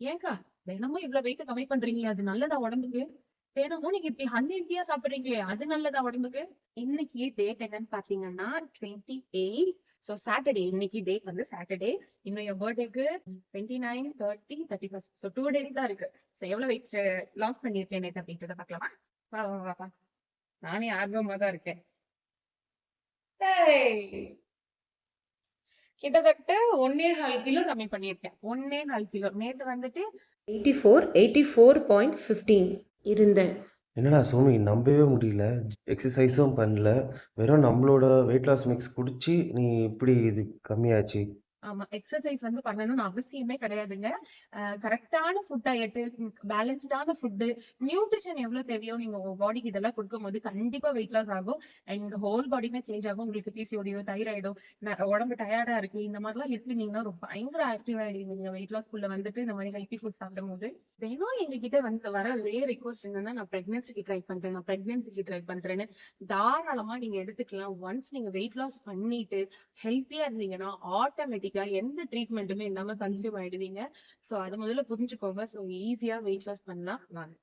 ஏன்க்கா தினமும் இவ்வளவு வெயிட் கம்மி பண்றீங்களே அது நல்லதா உடம்புக்கு? தினமும் நீங்க இப்படி அன்ஹெல்தியா சாப்பிடுறீங்களே அது நல்லதா உடம்புக்கு? இன்னைக்கு டேட் என்னன்னு பாத்தீங்கன்னா 28. சோ சாட்டர்டே, இன்னைக்கு டேட் வந்து சாட்டர்டே. இன்னும் என் பர்த்டேக்கு 29, 30, 31. சோ 2 டேஸ் தான் இருக்கு. சோ எவ்வளவு வெயிட் லாஸ் பண்ணிருக்கேன் நேத்து அப்படின்றத பாக்கலாமா? வா வா வா வா. நானே ஆர்வமா தான் இருக்கேன். ஏய், கிட்டத்தட்ட 1.25 கிலோ கம்மி பண்ணியிருக்கேன். 1.25 கிலோ. நேத்து வந்துட்டு 84 இருந்தேன். என்னடா சோமி நம்பவே முடியல. எக்ஸசைஸும் பண்ணல. வெறும் நம்மளோட வெயிட் லாஸ் மிக்ஸ் குடிச்சு நீ எப்படி இது கம்மியாச்சு? ஆமா. எக்ஸர்சைஸ் வந்து பண்ணணும்னு அவசியமே கிடையாதுங்க. கரெக்ட்டான ஃபுட் டயட்டு, பேலன்ஸ்டான ஃபுட்டு, நியூட்ரிஷன் எவ்வளோ தேவையோ நீங்க உங்க பாடிக்கு இதெல்லாம் குடுக்கும்போது கண்டிப்பா வெயிட் லாஸ் ஆகும். அண்ட் ஹோல் பாடியுமே சேஞ்ச் ஆகும். உங்களுக்கு பிசிஓடியோ, தைராய்டோ, உடம்பு டயர்டா இருக்கு. இந்த மாரிலாம் இருந்தீங்கன்னா ரொம்ப பயங்கர ஆக்டிவ் ஆயிடுவீங்க. நீங்க வெயிட் லாஸ்க்குள்ள வந்துட்டு இந்த மாரி ஹெல்த்தி ஃபுட் சாப்பிடும்போது. தினம் எங்ககிட்ட வந்து வர ஒரே ரிக்வெஸ்ட் என்னன்னா, நான் பிரெக்னன்சிக்கு ட்ரை பண்றேன். நான் பிரெக்னன்சிக்கு ட்ரை பண்றேன்னு. தாராளமா நீங்க எடுத்துக்கலாம். ஒன்ஸ் நீங்க வெயிட் லாஸ் பண்ணிட்டு ஹெல்த்தியா இருந்தீங்கன்னா, ஆட்டோமேட்டிக்கா எந்த ட்ரீட்மெண்ட்டுமே இல்லாம கன்சியூம் ஆயிடுவீங்க. சோ அத முதல்ல புரிஞ்சுக்கோங்க. சோ ஈஸியா வெயிட் லாஸ் பண்ணலாம் வாங்க.